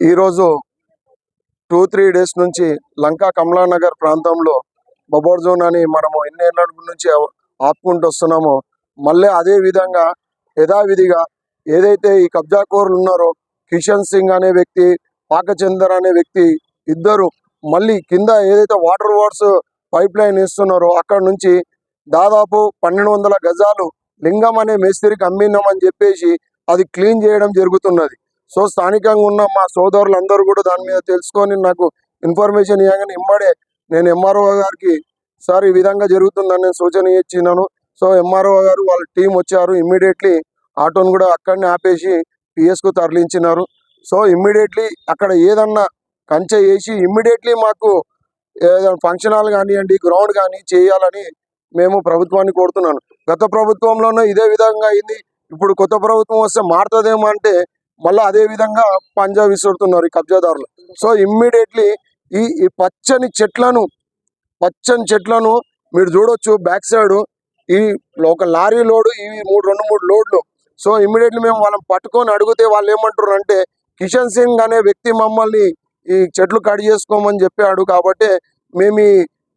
ఈరోజు 2-3 డేస్ నుంచి లంకా కమలానగర్ ప్రాంతంలో బఫర్ జోన్ అని మనము ఎన్నేళ్ల నుంచి ఆపుకుంటూ వస్తున్నామో మళ్ళీ అదే విధంగా యథావిధిగా ఏదైతే ఈ కబ్జాకోరులు ఉన్నారో కిషన్ సింగ్ అనే వ్యక్తి, పాకచందర్ అనే వ్యక్తి ఇద్దరు మళ్ళీ కింద ఏదైతే వాటర్ వర్క్స్ పైప్ లైన్ ఇస్తున్నారో అక్కడ నుంచి దాదాపు 1200 గజాలు లింగం అనే మేస్త్రికి అమ్మినామని చెప్పేసి అది క్లీన్ చేయడం జరుగుతున్నది. సో స్థానికంగా ఉన్న మా సోదరులందరూ కూడా దాని మీద తెలుసుకొని నాకు ఇన్ఫర్మేషన్ ఇవ్వగానే ఇమ్మడే నేను ఎంఆర్ఓ గారికి సార్ ఈ విధంగా జరుగుతుందని నేను సూచన ఇచ్చినాను. సో ఎంఆర్ఓ గారు వాళ్ళ టీం వచ్చారు. ఇమ్మీడియట్లీ ఆటోను కూడా అక్కడనే ఆపేసి పిఎస్కు తరలించినారు. సో ఇమ్మీడియట్లీ అక్కడ ఏదన్నా కంచె వేసి ఇమ్మీడియట్లీ మాకు ఏదైనా ఫంక్షన్ హాల్ కానివ్వండి, గ్రౌండ్ కానీ చేయాలని మేము ప్రభుత్వాన్ని కోరుతున్నాను. గత ప్రభుత్వంలోనూ ఇదే విధంగా అయింది. ఇప్పుడు కొత్త ప్రభుత్వం వస్తే మారుతుందేమో అంటే మళ్ళీ అదే విధంగా పంజా విసురుతున్నారు ఈ కబ్జాదారులు. సో ఇమ్మీడియట్లీ ఈ పచ్చని చెట్లను మీరు చూడొచ్చు. బ్యాక్ సైడ్ ఈ ఒక లారీ లోడు, ఇవి 2-3 లోడ్లు. సో ఇమ్మీడియట్లీ మేము వాళ్ళని పట్టుకొని అడిగితే వాళ్ళు ఏమంటారు అంటే కిషన్ సింగ్ అనే వ్యక్తి మమ్మల్ని ఈ చెట్లు కట్ చేసుకోమని చెప్పాడు కాబట్టి మేము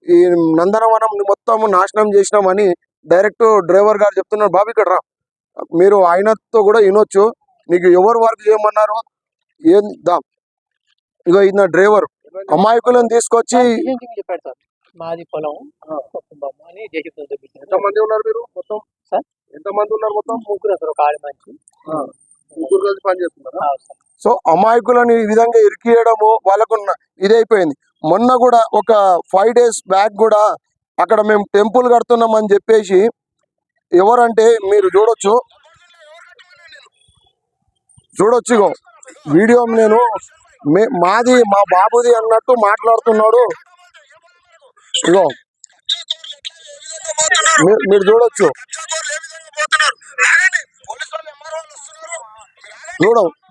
ఈ నందనవనం మొత్తం నాశనం చేసినామని డైరెక్ట్ డ్రైవర్ గారు చెప్తున్నారు. బాబు ఇక్కడ రా, మీరు ఆయనతో కూడా వినొచ్చు. నీకు ఎవరు వర్క్ చేయమన్నారు ఏం దా, ఇగో ఈయన డ్రైవర్ అమాయకులను తీసుకొచ్చి మాది పొలం. ఎంతమంది ఉన్నారు మీరు మొత్తం? సార్ ఎంతమంది ఉన్నారు మొత్తం? ముగ్గురు సార్, ఒక ఆడి మంచి ముగ్గురు కలిసి పని చేస్తున్నారా? సో అమాయకులను ఈ విధంగా ఇరికియడము వాళ్ళకు ఇదైపోయింది. మొన్న కూడా ఒక 5 డేస్ బ్యాక్ కూడా అక్కడ మేము టెంపుల్ కడుతున్నాం అని చెప్పేసి ఎవరంటే మీరు చూడొచ్చు ఇగో వీడియో నేను మాది మా బాబుది అన్నట్టు మాట్లాడుతున్నాడు. ఇగో మీరు చూడొచ్చు.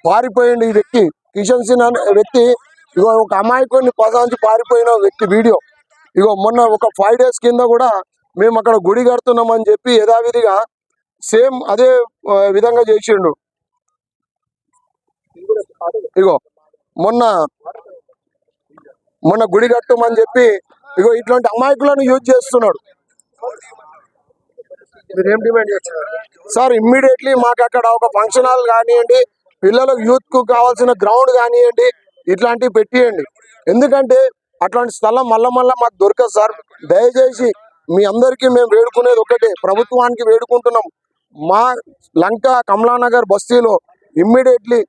పారిపోయింది ఈ వ్యక్తి, కిషన్ సింగ్ అనే వ్యక్తి. ఇగో ఒక అమాయకుడిని పదాంచి పారిపోయిన వ్యక్తి వీడియో. ఇగో మొన్న ఒక 5 డేస్ కింద కూడా మేము అక్కడ గుడి కడుతున్నామని చెప్పి యథావిధిగా సేమ్ అదే విధంగా చేసిండు. ఇగో మొన్న గుడి కట్టమని చెప్పి ఇగో ఇట్లాంటి అమాయకులను యూజ్ చేస్తున్నాడు. మీరేం డిమాండ్ చేస్తున్నారు సార్? ఇమ్మీడియట్లీ మాకు అక్కడ ఒక ఫంక్షన్ హాల్ కానివ్వండి, పిల్లలకు యూత్ కు కావాల్సిన గ్రౌండ్ కానివ్వండి, ఇట్లాంటివి పెట్టియండి. ఎందుకంటే అట్లాంటి స్థలం మళ్ళా మాకు దొరకదు సార్. దయచేసి మీ అందరికీ మేము వేడుకునేది ఒకటే, ప్రభుత్వానికి వేడుకుంటున్నాం. మా లంకా కమలానగర్ బస్తీలో ఇమ్మీడియట్లీ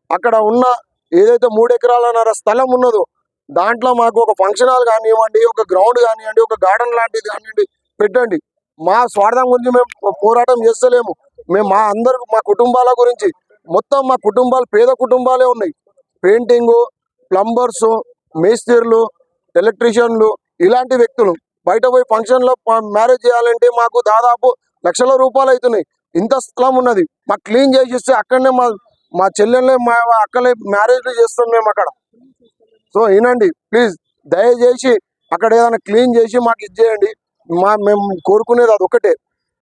అక్కడ ఉన్న ఏదైతే 3 ఎకరాలన్నర స్థలం ఉన్నదో దాంట్లో మాకు ఒక ఫంక్షన్ హాల్ కానివ్వండి, ఒక గ్రౌండ్ కానివ్వండి, ఒక గార్డెన్ లాంటిది కానివ్వండి పెట్టండి. మా స్వార్థం గురించి మేము పోరాటం చేస్తలేము. మేము మా కుటుంబాల గురించి, మొత్తం మా కుటుంబాలు పేద కుటుంబాలే ఉన్నాయి. పెయింటింగు, ప్లంబర్సు, మేస్త్రీలు, ఎలక్ట్రీషియన్లు ఇలాంటి వ్యక్తులు బయట పోయి ఫంక్షన్లో మ్యారేజ్ చేయాలంటే మాకు దాదాపు లక్షల రూపాయలు అవుతున్నాయి. ఇంత స్థలం ఉన్నది, మాకు క్లీన్ చేసి ఇస్తే అక్కడనే మా చెల్లెళ్ళే మా అక్కలే మ్యారేజ్లు చేస్తాం మేము అక్కడ. సో వినండి ప్లీజ్, దయచేసి అక్కడ ఏదైనా క్లీన్ చేసి మాకు ఇచ్చేయండి. మేము కోరుకునేది అది ఒకటే.